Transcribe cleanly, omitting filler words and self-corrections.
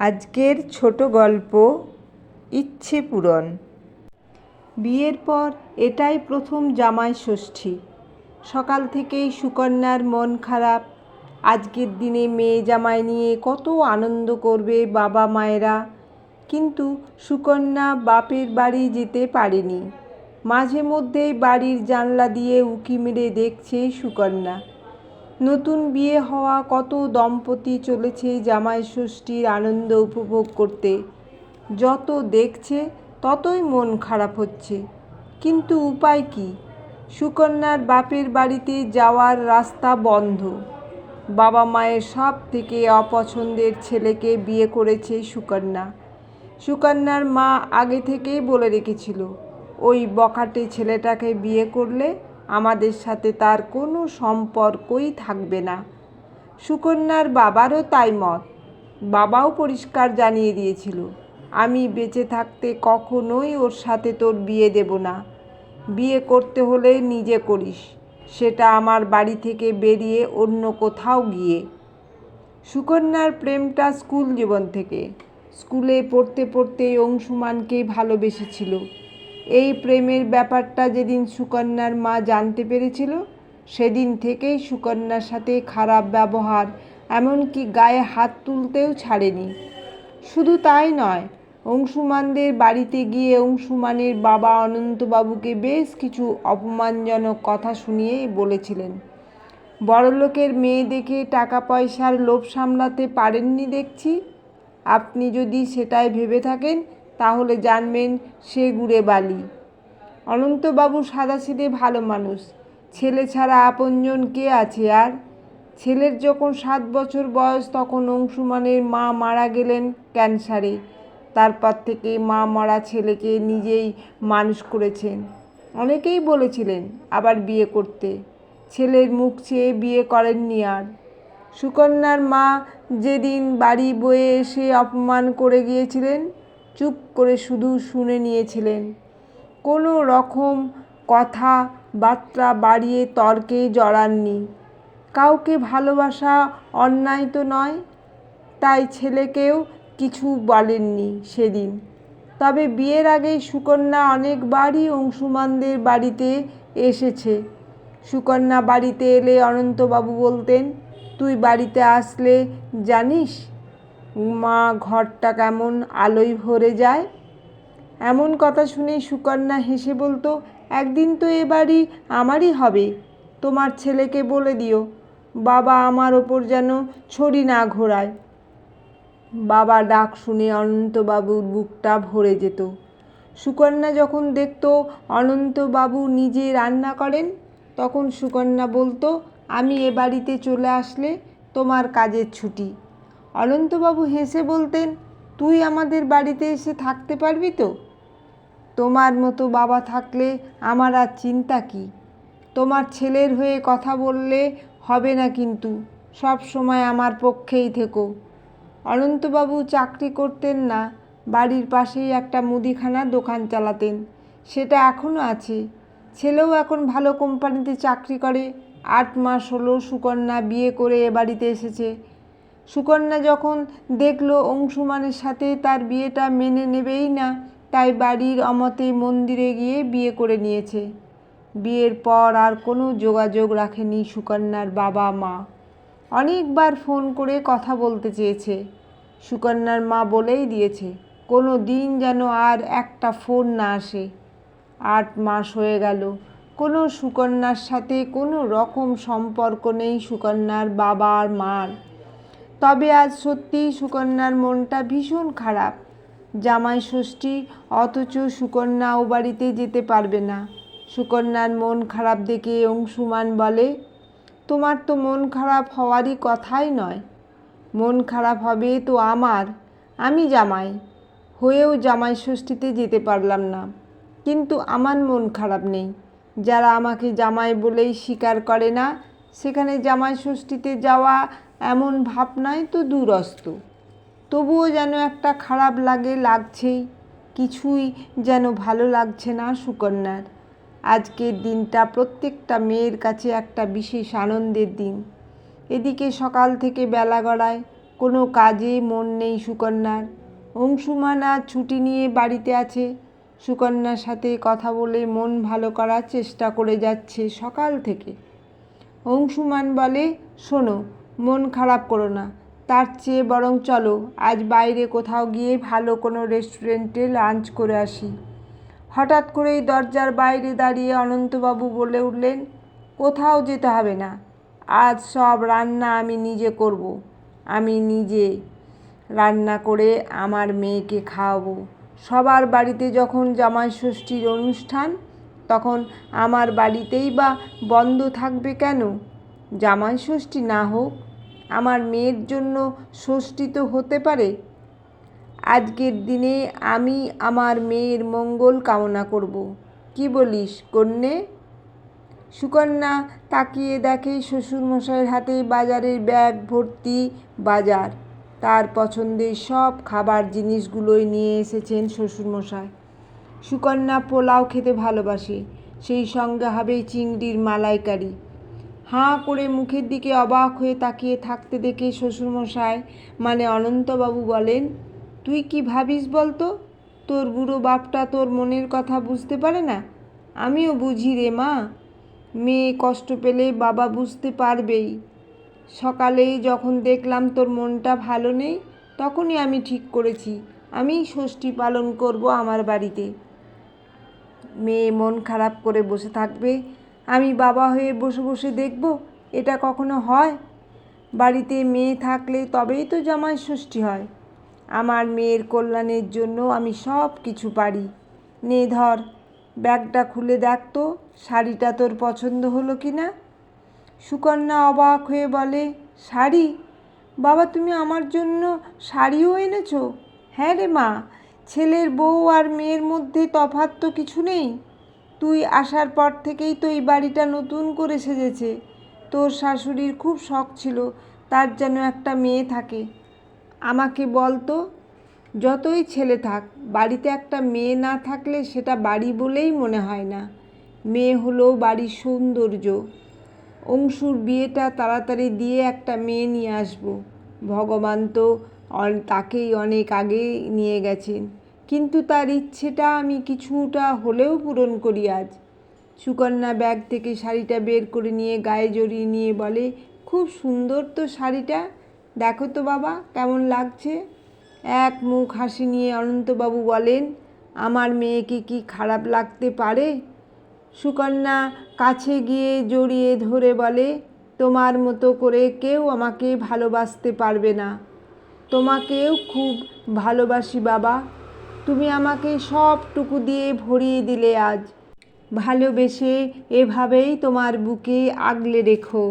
আজকের ছোট গল্প ইচ্ছে পূরণ। বিয়ের পর এটাই প্রথম জামাই ষষ্ঠী। সকাল থেকেই সুকন্যার মন খারাপ। আজকের দিনে মেয়ে জামাই নিয়ে কত আনন্দ করবে বাবা মায়েরা, কিন্তু সুকন্যা বাপের বাড়ি যেতে পারেনি। মাঝে মধ্যেই বাড়ির জানলা দিয়ে উঁকি মেরে দেখছে সুকন্যা। নতুন বিয়ে হওয়া কত দম্পতি চলেছে জামাই ষষ্ঠীর আনন্দ উপভোগ করতে। যত দেখছে ততই মন খারাপ হচ্ছে, কিন্তু উপায় কি? সুকন্যার বাপের বাড়িতে যাওয়ার রাস্তা বন্ধ। বাবা মায়ের সব থেকে অপছন্দের ছেলেকে বিয়ে করেছে সুকন্যা। সুকন্যার মা আগে থেকেই বলে রেখেছিল, ওই বখাটে ছেলেটাকে বিয়ে করলে আমাদের সাথে তার কোনো সম্পর্কই থাকবে না। সুকন্যার বাবারও তাই মত। বাবাও পরিষ্কার জানিয়ে দিয়েছিল, আমি বেঁচে থাকতে কখনোই ওর সাথে তোর বিয়ে দেব না। বিয়ে করতে হলে নিজে করিস, সেটা আমার বাড়ি থেকে বেরিয়ে অন্য কোথাও গিয়ে। সুকন্যার প্রেমটা স্কুল জীবন থেকে। স্কুলে পড়তে পড়তেই অংশুমানকে ভালোবেসেছিল। এই প্রেমের ব্যাপারটা যেদিন সুকন্যার মা জানতে পেরেছিল, সেদিন থেকেই সুকন্যার সাথে খারাপ ব্যবহার, এমনকি গায়ে হাত তুলতেও ছাড়েনি। শুধু তাই নয়, অংশুমানদের বাড়িতে গিয়ে অংশুমানের বাবা অনন্তবাবুকে বেশ কিছু অপমানজনক কথা শুনিয়ে বলেছিলেন, বড়লোকের মেয়ে দেখে টাকা পয়সার লোভ সামলাতে পারেননি দেখছি। আপনি যদি সেটাই ভেবে থাকেন তাহলে জানবেন সে গুড়ে বালি। অনন্তবাবু সাদাসিধে ভালো মানুষ, ছেলে ছাড়া আপনজন কে আছে আর? ছেলের যখন 7 বছর বয়স তখন অংশুমানের মা মারা গেলেন ক্যান্সারে। তারপর থেকে মা মরা ছেলেকে নিজেই মানুষ করেছেন। অনেকেই বলেছিলেন আবার বিয়ে করতে, ছেলের মুখ চেয়ে বিয়ে করেননি আর। সুকন্যার মা যেদিন বাড়ি বয়ে এসে অপমান করে গিয়েছিলেন, চুপ করে শুধু শুনে নিয়েছিলেন। কোনো রকম কথাবার্তা বাড়িয়ে তর্কে জড়াননি। কাউকে ভালোবাসা অন্যায় তো নয়, তাই ছেলেকেও কিছু বলেননি সেদিন। তবে বিয়ের আগেই সুকন্যা অনেকবারই অংশুমানদের বাড়িতে এসেছে। সুকন্যা বাড়িতে এলে অনন্তবাবু বলতেন, তুই বাড়িতে আসলে জানিস মা ঘরটা কেমন আলোয় ভরে যায়। এমন কথা শুনে সুকন্যা হেসে বলতো, একদিন তো এ বাড়ি আমারই হবে। তোমার ছেলেকে বলে দিও বাবা আমার ওপর যেন ছড়ি না ঘোরায়। বাবা ডাক শুনে অনন্তবাবুর বুকটা ভরে যেত। সুকন্যা যখন দেখত অনন্তবাবু নিজে রান্না করেন, তখন সুকন্যা বলতো, আমি এ বাড়িতে চলে আসলে তোমার কাজের ছুটি। অনন্তবাবু হেসে বলতেন, তুই আমাদের বাড়িতে এসে থাকতে পারবি তো? তোমার মতো বাবা থাকলে আমার আর চিন্তা কি? তোমার ছেলের হয়ে কথা বললে হবে না, কিন্তু সব সময় আমার পক্ষেই থেকো। অনন্তবাবু চাকরি করতেন না, বাড়ির পাশেই একটা মুদিখানার দোকান চালাতেন। সেটা এখনও আছে। ছেলেও এখন ভালো কোম্পানিতে চাকরি করে। 8 মাস হলো সুকন্যা বিয়ে করে এ বাড়িতে এসেছে। সুকন্যা যখন দেখলো অংশুমানের সাথে তার বিয়েটা মেনে নেবেই না, তাই বাড়ির অমতে মন্দিরে গিয়ে বিয়ে করে নিয়েছে। বিয়ের পর আর কোনো যোগাযোগ রাখেনি সুকন্যার বাবা মা। অনেকবার ফোন করে কথা বলতে চেয়েছে। সুকন্যার মা বলেই দিয়েছে, কোনো দিন যেন আর একটা ফোন না আসে। 8 মাস হয়ে গেল, কোনো সুকন্যার সাথে কোনো রকম সম্পর্ক নেই সুকন্যার বাবা আর মার। তবে আজ সত্যিই সুকন্যার মনটা ভীষণ খারাপ। জামাই ষষ্ঠী, অথচ সুকন্যা ও বাড়িতে যেতে পারবে না। সুকন্যার মন খারাপ দেখে অংশুমান বলে, তোমার তো মন খারাপ হওয়ারই কথাই নয়। মন খারাপ হবে তো আমার। আমি জামাই হয়েও জামাই ষষ্ঠীতে যেতে পারলাম না, কিন্তু আমার মন খারাপ নেই। যারা আমাকে জামাই বলেই স্বীকার করে না, সেখানে জামাই ষষ্ঠীতে যাওয়া এমন ভাবনাই তো দূরস্ত। তবুও যেন একটা খারাপ লাগছেই। কিছুই যেন ভালো লাগছে না সুকন্যার। আজকের দিনটা প্রত্যেকটা মেয়ের কাছে একটা বিশেষ আনন্দের দিন। এদিকে সকাল থেকে বেলা গড়ায়, কোনো কাজে মন নেই সুকন্যার। অংশুমান আজ ছুটি নিয়ে বাড়িতে আছে। সুকন্যার সাথে কথা বলে মন ভালো করার চেষ্টা করে যাচ্ছে সকাল থেকে। অংশুমান বলে, শোনো, মন খারাপ করো না, তার চেয়ে বরং চলো আজ বাইরে কোথাও গিয়ে ভালো কোনো রেস্টুরেন্টে লাঞ্চ করে আসি। হঠাৎ করেই দরজার বাইরে দাঁড়িয়ে অনন্তবাবু বলে উঠলেন, কোথাও যেতে হবে না, আজ সব রান্না আমি নিজে করব। আমি নিজে রান্না করে আমার মেয়েকে খাওয়াবো। সবার বাড়িতে যখন জামাই ষষ্ঠীর অনুষ্ঠান, তখন আমার বাড়িতেই বা বন্ধ থাকবে কেন? জামাই ষষ্ঠী না হোক, আমার মেয়ের জন্য ষষ্ঠী তো হতে পারে। আজকের দিনে আমি আমার মেয়ের মঙ্গল কামনা করব। কি বলিস কন্যে? সুকন্যা তাকিয়ে দেখে শ্বশুরমশাইয়ের হাতে বাজারের ব্যাগ ভর্তি বাজার। তার পছন্দের সব খাবার জিনিসগুলোই নিয়ে এসেছেন শ্বশুরমশাই। সুকন্যা পোলাও খেতে ভালোবাসে, সেই সঙ্গে হবে চিংড়ির মালাইকারি। হাঁ করে মুখের দিকে অবাক হয়ে তাকিয়ে থাকতে দেখে শ্বশুরমশাই মানে অনন্তবাবু বলেন, তুই কি ভাবিস বলতো? তোর বুড়ো বাপটা তোর মনের কথা বুঝতে পারে না? আমিও বুঝি রে মা, মেয়ে কষ্ট পেলে বাবা বুঝতে পারবেই। সকালেই যখন দেখলাম তোর মনটা ভালো নেই, তখনই আমি ঠিক করেছি আমি ষষ্ঠী পালন করব আমার বাড়িতে। মেয়ে মন খারাপ করে বসে থাকবে, আমি বাবা হয়ে বসে বসে দেখব? এটা কখনো হয়? বাড়িতে মেয়ে থাকলে তবেই তো জামাই ষষ্ঠী হয়। আমার মেয়ের কল্যাণের জন্য আমি সব কিছু পারি। নে ধর, ব্যাগটা খুলে দেখ তো শাড়িটা তোর পছন্দ হলো কি না। সুকন্যা অবাক হয়ে বলে, শাড়ি? বাবা, তুমি আমার জন্য শাড়িও এনেছো? হ্যাঁ রে মা, ছেলের বউ আর মেয়ের মধ্যে তফাৎ তো কিছু নেই। তুই আসার পর থেকেই তো এই বাড়িটা নতুন করে সেজেছে। তোর শাশুড়ির খুব শখ ছিল তার যেন একটা মেয়ে থাকে। আমাকে বল তো, যতই ছেলে থাক, বাড়িতে একটা মেয়ে না থাকলে সেটা বাড়ি বলেই মনে হয় না। মেয়ে হলো বাড়ির সৌন্দর্য। অংশুর বিয়েটা তাড়াতাড়ি দিয়ে একটা মেয়ে নিয়ে আসবো। ভগবান তো তাকেই অনেক আগে নিয়ে গেছেন, কিন্তু তার ইচ্ছেটা আমি কিছুটা হলেও পূরণ করি আজ। সুকন্যা ব্যাগ থেকে শাড়িটা বের করে নিয়ে গায়ে জড়িয়ে নিয়ে বলে, খুব সুন্দর তো শাড়িটা, দেখো তো বাবা কেমন লাগছে। এক মুখ হাসি নিয়ে অনন্তবাবু বলেন, আমার মেয়েকে কি খারাপ লাগতে পারে? সুকন্যা কাছে গিয়ে জড়িয়ে ধরে বলে, তোমার মতো করে কেউ আমাকে ভালোবাসতে পারবে না। তোমাকেও খুব ভালোবাসি বাবা, তুমি আমাকে সবটুকু দিয়ে ভরিয়ে দিলে আজ। ভালোবেসে এভাবেই তোমার বুকে আগলে রেখো।